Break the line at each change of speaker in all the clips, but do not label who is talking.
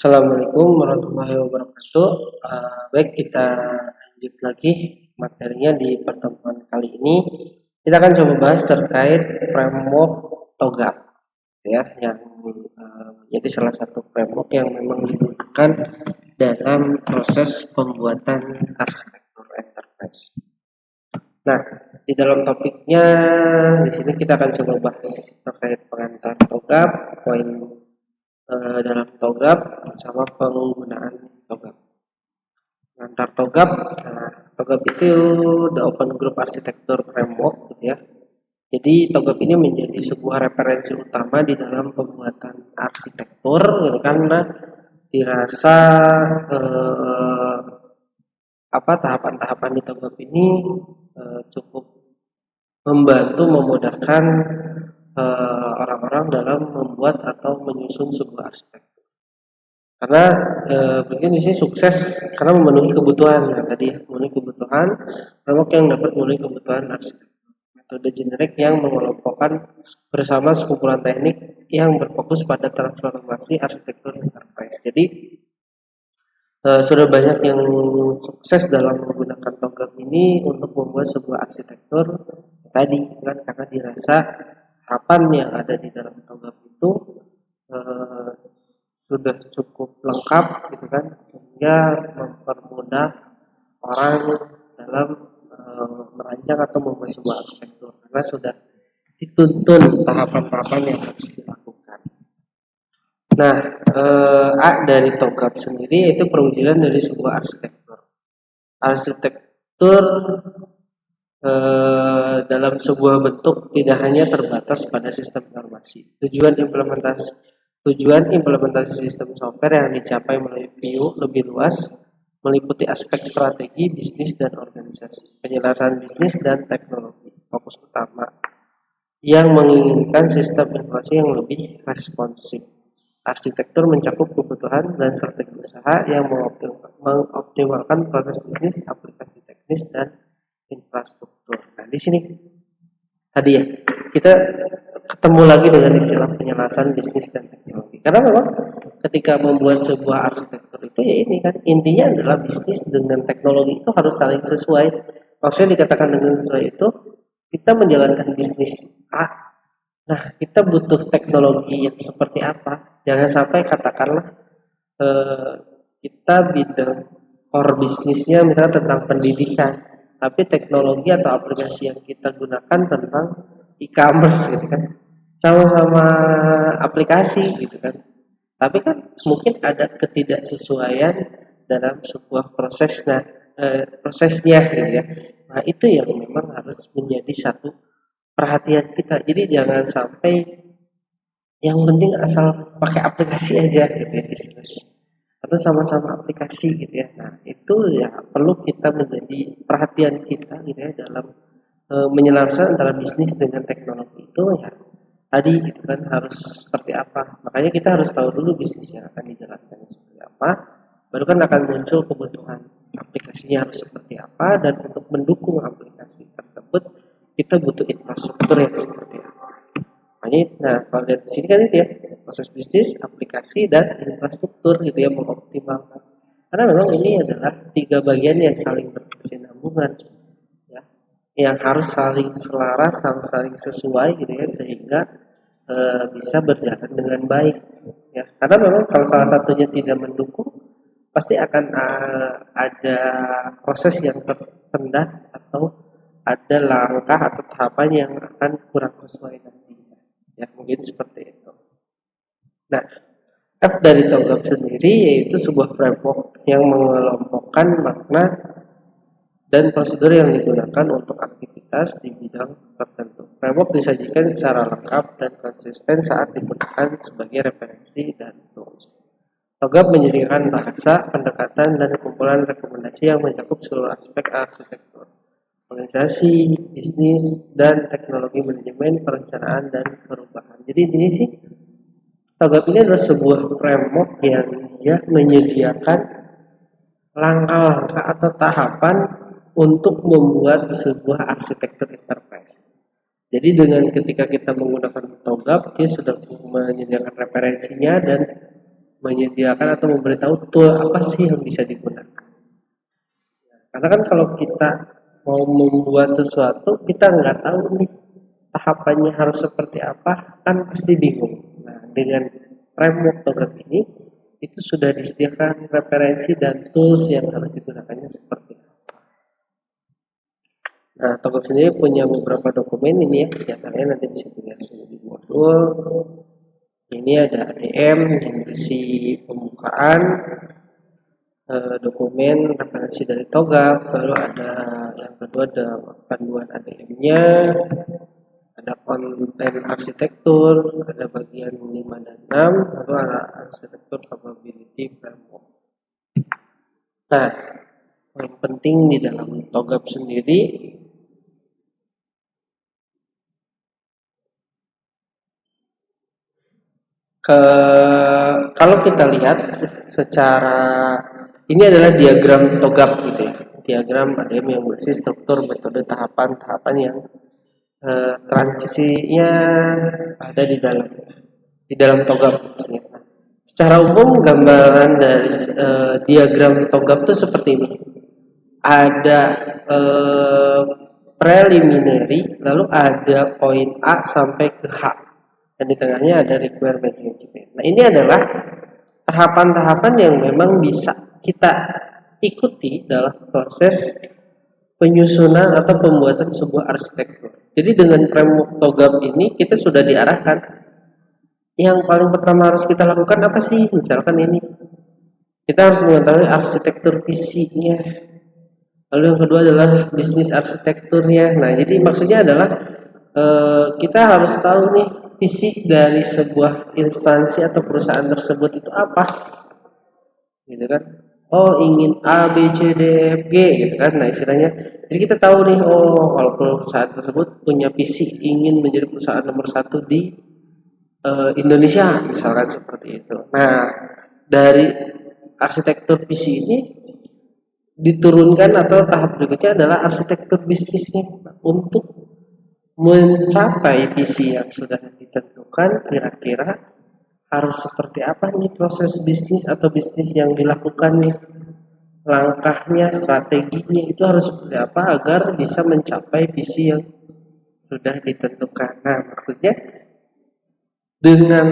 Assalamualaikum warahmatullahi wabarakatuh. Baik, kita lanjut lagi materinya di pertemuan kali ini. Kita akan coba bahas terkait framework TOGAP, ya, yang menjadi salah satu framework yang memang digunakan dalam proses pembuatan arsitektur enterprise. Nah, di dalam topiknya di sini kita akan coba bahas terkait pengantar TOGAP, poin dalam TOGAP sama penggunaan TOGAP. Antar TOGAP, TOGAP itu the Open Group Architecture Framework, gitu ya. Jadi TOGAP ini menjadi sebuah referensi utama di dalam pembuatan arsitektur, gitu, karena dirasa tahapan-tahapan di TOGAP ini cukup membantu memudahkan orang-orang dalam membuat atau menyusun sebuah arsitektur. Karena begini sih sukses karena memenuhi kebutuhan. Nah, tadi memenuhi kebutuhan, framework yang dapat memenuhi kebutuhan arsitektur. Metode generik yang mengelompokkan bersama sekumpulan teknik yang berfokus pada transformasi arsitektur enterprise. Jadi sudah banyak yang sukses dalam menggunakan TOGAP ini untuk membuat sebuah arsitektur tadi, kan, karena dirasa harapan yang ada di dalam TOGAP itu sudah cukup lengkap, gitu kan, sehingga mempermudah orang dalam merancang atau membuat sebuah arsitektur karena sudah dituntun tahapan-tahapan yang harus dilakukan. Nah, A dari TOGAP sendiri yaitu perwujudan dari sebuah arsitektur. Arsitektur dalam sebuah bentuk tidak hanya terbatas pada sistem informasi. Tujuan implementasi sistem software yang dicapai melalui view lebih luas meliputi aspek strategi, bisnis, dan organisasi, penyelesaian bisnis dan teknologi. Fokus utama yang menginginkan sistem informasi yang lebih responsif. Arsitektur mencakup kebutuhan dan strategi usaha yang mengoptimalkan proses bisnis, aplikasi teknis, dan infrastruktur. Nah, di sini tadi ya kita ketemu lagi dengan istilah penyelesaian bisnis dan teknologi. Karena memang ketika membuat sebuah arsitektur itu ya ini kan intinya adalah bisnis dengan teknologi itu harus saling sesuai. Maksudnya dikatakan dengan sesuai itu kita menjalankan bisnis A. Nah, kita butuh teknologi yang seperti apa? Jangan sampai katakanlah kita bidang core bisnisnya misalnya tentang pendidikan, tapi teknologi atau aplikasi yang kita gunakan tentang e-commerce, gitu kan, sama-sama aplikasi, gitu kan, tapi kan mungkin ada ketidaksesuaian dalam sebuah prosesnya, gitu ya. Nah, itu yang memang harus menjadi satu perhatian kita. Jadi jangan sampai yang penting asal pakai aplikasi aja, gitu ya istilahnya, atau sama-sama aplikasi, gitu ya. Nah, itu ya perlu kita menjadi perhatian kita, gitu ya, dalam menyelesaikan antara bisnis dengan teknologi itu ya tadi, gitu kan, harus seperti apa. Makanya kita harus tahu dulu bisnis yang akan dijalankan seperti apa, baru kan akan muncul kebutuhan aplikasinya harus seperti apa, dan untuk mendukung aplikasi tersebut kita butuh infrastruktur yang seperti apa. Makanya, nah, kalau lihat di sini kan itu ya, proses bisnis, aplikasi, dan infrastruktur, gitu ya, mengoptimalkan. Karena memang ini adalah tiga bagian yang saling berkesinambungan, ya, yang harus saling selaras, harus saling sesuai, gitu ya, sehingga bisa berjalan dengan baik, ya. Karena memang kalau salah satunya tidak mendukung, pasti akan ada proses yang tersendat atau ada langkah atau tahapan yang akan kurang sesuai nantinya, ya, mungkin seperti itu. Nah, F dari TOGAP sendiri yaitu sebuah framework yang mengelompokkan makna dan prosedur yang digunakan untuk aktivitas di bidang tertentu. Framework disajikan secara lengkap dan konsisten saat digunakan sebagai referensi dan tools. TOGAP menyediakan bahasa, pendekatan, dan kumpulan rekomendasi yang mencakup seluruh aspek arsitektur, organisasi, bisnis, dan teknologi manajemen, perencanaan, dan perubahan. Jadi ini sih TOGAP ini adalah sebuah framework yang dia menyediakan langkah-langkah atau tahapan untuk membuat sebuah arsitektur enterprise. Jadi dengan ketika kita menggunakan TOGAP, dia sudah menyediakan referensinya dan menyediakan atau memberitahu tool apa sih yang bisa digunakan. Karena kan kalau kita mau membuat sesuatu, kita nggak tahu nih tahapannya harus seperti apa, kan pasti bingung. Nah, dengan framework TOGAF ini, itu sudah disediakan referensi dan tools yang harus digunakannya seperti apa. Nah, TOGAF sendiri punya beberapa dokumen ini ya, diantaranya nanti bisa dilihat di modul. Ini ada ADM yang berisi pembukaan, dokumen referensi dari TOGAF, lalu ada yang kedua ada panduan ADM-nya, ada konten arsitektur, ada bagian 5 dan 6, lalu ada arsitektur capability framework. Nah, yang penting di dalam TOGAF sendiri, kalau kita lihat secara ini adalah diagram TOGAF gitu ya, diagram ADM yang berisi struktur, metode, tahapan-tahapan yang transisinya ada di dalam TOGAF. Secara umum gambaran dari diagram TOGAF itu seperti ini. Ada preliminary, lalu ada poin A sampai ke H, dan di tengahnya ada requirement management. Nah, ini adalah tahapan-tahapan yang memang bisa kita ikuti dalam proses penyusunan atau pembuatan sebuah arsitektur. Jadi dengan framework TOGAF ini kita sudah diarahkan yang paling pertama harus kita lakukan apa sih? Misalkan ini kita harus mengetahui arsitektur visinya. Lalu yang kedua adalah bisnis arsitekturnya. Nah, jadi maksudnya adalah kita harus tahu nih visi dari sebuah instansi atau perusahaan tersebut itu apa, gitu kan? Oh, ingin A, B, C, D, F, G, gitu kan? Nah, istilahnya. Jadi kita tahu nih, oh, kalau perusahaan tersebut punya visi ingin menjadi perusahaan nomor satu di Indonesia, misalkan seperti itu. Nah, dari arsitektur visi ini diturunkan atau tahap berikutnya adalah arsitektur bisnisnya untuk mencapai visi yang sudah ditentukan. Kira-kira harus seperti apa nih proses bisnis atau bisnis yang dilakukan nih, langkahnya, strateginya itu harus seperti apa agar bisa mencapai visi yang sudah ditentukan. Nah, maksudnya dengan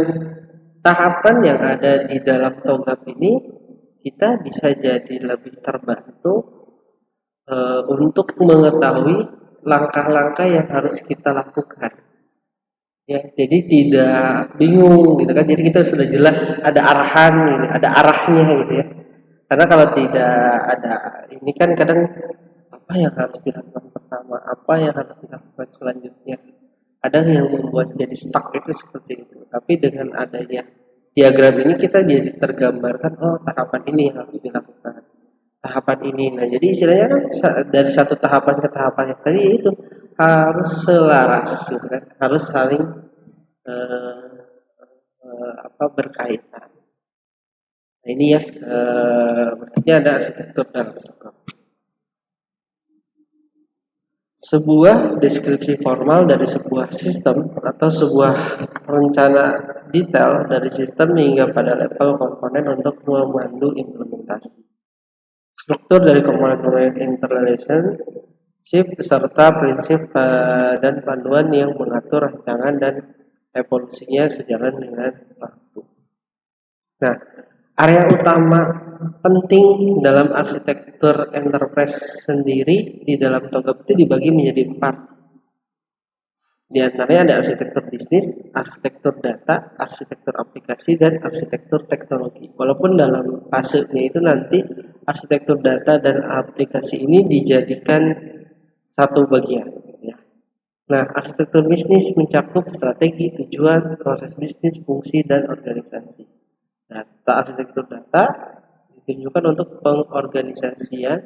tahapan yang ada di dalam TOGAF ini, kita bisa jadi lebih terbantu untuk mengetahui langkah-langkah yang harus kita lakukan. Ya, jadi tidak bingung gitu kan. Jadi kita sudah jelas ada arahan, gitu, ada arahnya gitu ya. Karena kalau tidak ada ini kan kadang apa yang harus dilakukan pertama, apa yang harus dilakukan selanjutnya. Ada yang membuat jadi stuck itu seperti itu. Tapi dengan adanya diagram ini kita jadi tergambarkan, oh, tahapan ini yang harus dilakukan, tahapan ini. Nah, jadi istilahnya kan dari satu tahapan ke tahapan yang tadi itu harus selaras gitu kan, harus saling eh, berkaitan. Nah, ini ya berikutnya ada arsitektur dalam program. Sebuah deskripsi formal dari sebuah sistem atau sebuah rencana detail dari sistem hingga pada level komponen untuk memandu implementasi. Struktur dari komponen interrelationship serta prinsip dan panduan yang mengatur rancangan dan evolusinya sejalan dengan waktu. Nah, area utama penting dalam arsitektur enterprise sendiri di dalam TOGAF itu dibagi menjadi 4. Di antaranya ada arsitektur bisnis, arsitektur data, arsitektur aplikasi, dan arsitektur teknologi. Walaupun dalam fasenya itu nanti arsitektur data dan aplikasi ini dijadikan satu bagian. Ya. Nah, arsitektur bisnis mencakup strategi, tujuan, proses bisnis, fungsi, dan organisasi. Data arsitektur data ditunjukkan untuk pengorganisasian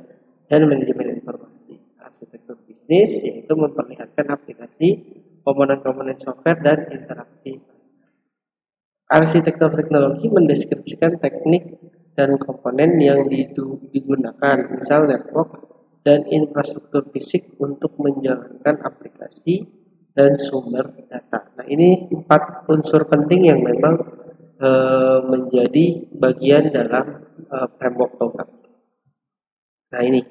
dan manajemen informasi. Arsitektur bisnis yaitu memperlihatkan aplikasi, komponen-komponen software, dan interaksi. Arsitektur teknologi mendeskripsikan teknik dan komponen yang digunakan, misal network dan infrastruktur fisik untuk menjalankan aplikasi dan sumber data. Nah, ini 4 unsur penting yang memang menjadi bagian dalam framework TOGAF. Nah ini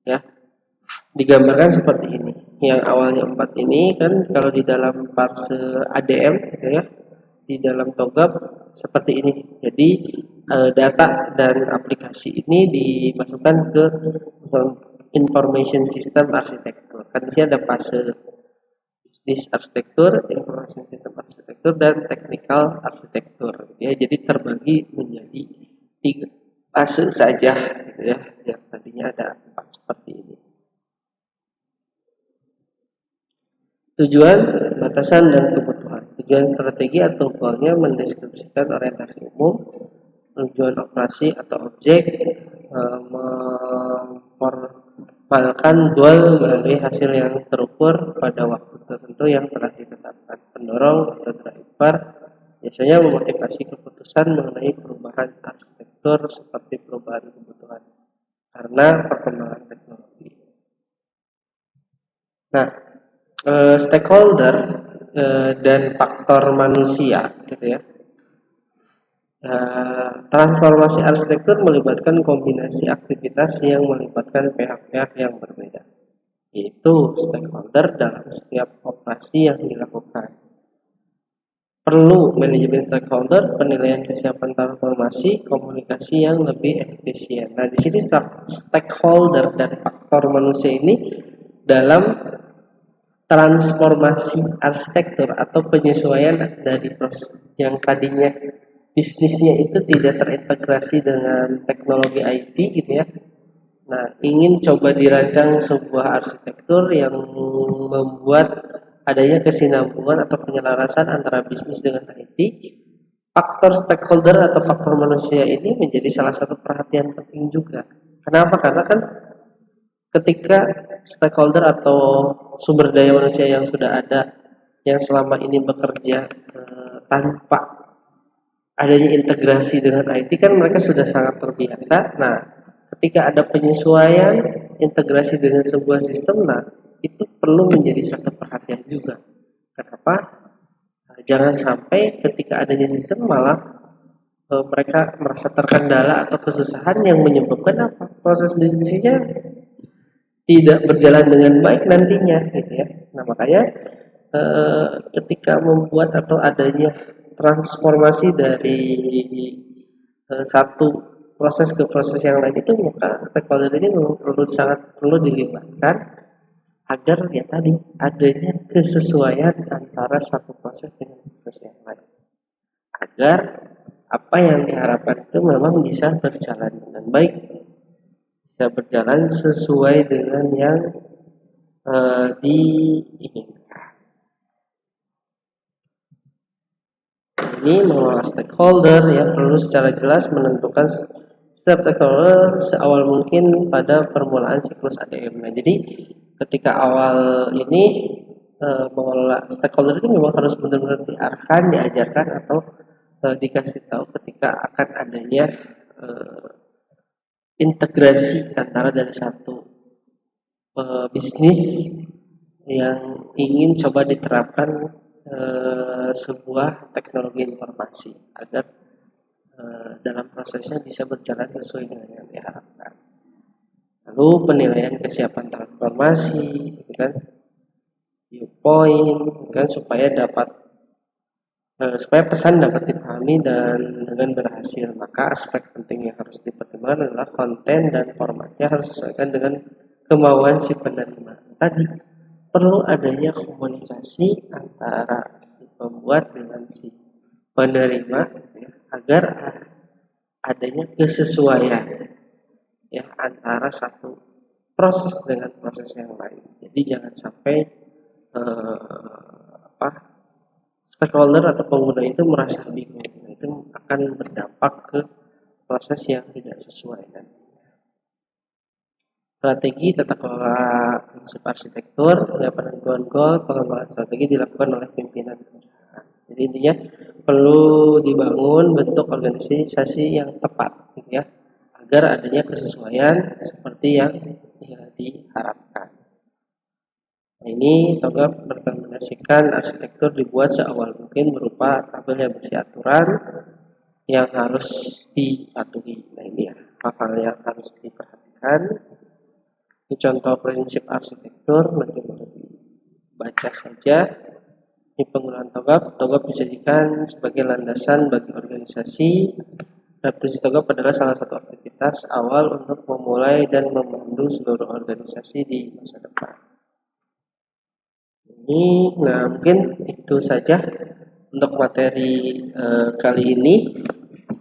ya digambarkan seperti ini. Yang awalnya 4 ini kan kalau di dalam parse ADM gitu ya, di dalam TOGAF seperti ini. Jadi data dan aplikasi ini dimasukkan ke information system arsitektur. Kan di sini ada fase bisnis arsitektur, information system arsitektur, dan technical arsitektur. Ya, jadi terbagi menjadi 3 fase saja, gitu ya. Yang tadinya ada 4 seperti ini. Tujuan, batasan, dan kebutuhan. Tujuan strategi atau goalnya mendeskripsikan orientasi umum, tujuan operasi atau objek, memformalkan goal melalui hasil yang terukur pada waktu tertentu yang telah ditetapkan. Pendorong atau driver biasanya memotivasi keputusan mengenai perubahan arsitektur seperti perubahan kebutuhan karena perkembangan teknologi. Nah, stakeholder dan faktor manusia gitu ya. Transformasi arsitektur melibatkan kombinasi aktivitas yang melibatkan pihak-pihak yang berbeda, yaitu stakeholder dalam setiap operasi yang dilakukan. Perlu manajemen stakeholder, penilaian kesiapan transformasi, komunikasi yang lebih efisien. Nah, di sini stakeholder dan faktor manusia ini dalam transformasi arsitektur atau penyesuaian dari proses yang tadinya bisnisnya itu tidak terintegrasi dengan teknologi IT gitu ya. Nah, ingin coba dirancang sebuah arsitektur yang membuat adanya kesinambungan atau penyelarasan antara bisnis dengan IT. Faktor stakeholder atau faktor manusia ini menjadi salah satu perhatian penting juga. Kenapa? Karena kan ketika stakeholder atau sumber daya manusia yang sudah ada yang selama ini bekerja tanpa adanya integrasi dengan IT kan mereka sudah sangat terbiasa. Nah, ketika ada penyesuaian integrasi dengan sebuah sistem, nah itu perlu menjadi satu perhatian juga. Kenapa? Nah, jangan sampai ketika adanya sistem malah mereka merasa terkendala atau kesusahan yang menyebabkan apa? Proses bisnisnya tidak berjalan dengan baik nantinya gitu ya. Nah, makanya ketika membuat atau adanya transformasi dari satu proses ke proses yang lain itu maka stakeholder ini sangat perlu dilibatkan agar ya tadi adanya kesesuaian antara satu proses dengan proses yang lain agar apa yang diharapkan itu memang bisa berjalan dengan baik, bisa berjalan sesuai dengan yang diinginkan. Ini mengelola stakeholder ya perlu secara jelas menentukan setiap stakeholder seawal mungkin pada permulaan siklus ADM. Nah, jadi ketika awal ini mengelola stakeholder itu memang harus benar-benar diarahkan, diajarkan atau dikasih tahu ketika akan adanya integrasi antara dari satu bisnis yang ingin coba diterapkan sebuah teknologi informasi agar dalam prosesnya bisa berjalan sesuai dengan yang diharapkan. Lalu penilaian kesiapan transformasi, gitu kan, viewpoint, gitu kan, supaya pesan dapat dipahami dan dengan berhasil. Maka aspek penting yang harus dipertimbangkan adalah konten dan formatnya harus disesuaikan dengan kemauan si penerima. Tadi perlu adanya komunikasi antara si pembuat dengan si penerima ya, agar adanya kesesuaian ya antara satu proses dengan proses yang lain. Jadi jangan sampai stakeholder atau pengguna itu merasa bingung. Nah, itu akan berdampak ke proses yang tidak sesuai nanti. Strategi tata kelola prinsip arsitektur, ya penentuan goal, pengembangan strategi dilakukan oleh pimpinan perusahaan. Jadi intinya perlu dibangun bentuk organisasi yang tepat, gitu ya, agar adanya kesesuaian seperti yang ya, diharapkan. Nah, ini TOGAF merekomendasikan arsitektur dibuat seawal mungkin berupa tabel yang berisi aturan, yang harus dipatuhi. Nah ini ya, hal-hal yang harus diperhatikan. Ini contoh prinsip arsitektur, nanti boleh dibaca saja. Ini penggunaan TOGAP. TOGAP dijadikan sebagai landasan bagi organisasi. Adaptasi TOGAP adalah salah satu aktivitas awal untuk memulai dan memandu seluruh organisasi di masa depan. Nah mungkin itu saja untuk materi kali ini.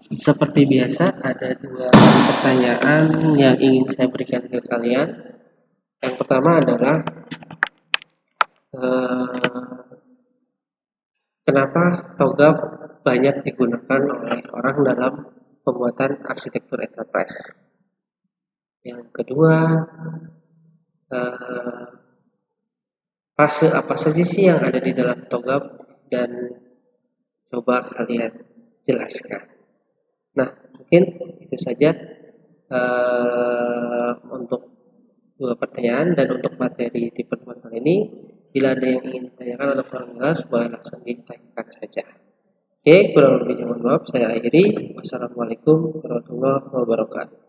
Seperti biasa ada 2 pertanyaan yang ingin saya berikan ke kalian. Yang pertama adalah kenapa TOGAP banyak digunakan oleh orang dalam pembuatan arsitektur enterprise? Yang kedua, fase apa saja sih yang ada di dalam TOGAP dan coba kalian jelaskan. Nah, mungkin itu saja untuk 2 pertanyaan dan untuk materi di pertemuan kali ini. Bila ada yang ingin ditanyakan atau kurang jelas, boleh langsung ditanyakan saja. Oke, kurang lebihnya mohon maaf. Saya akhiri. Wassalamualaikum warahmatullahi wabarakatuh.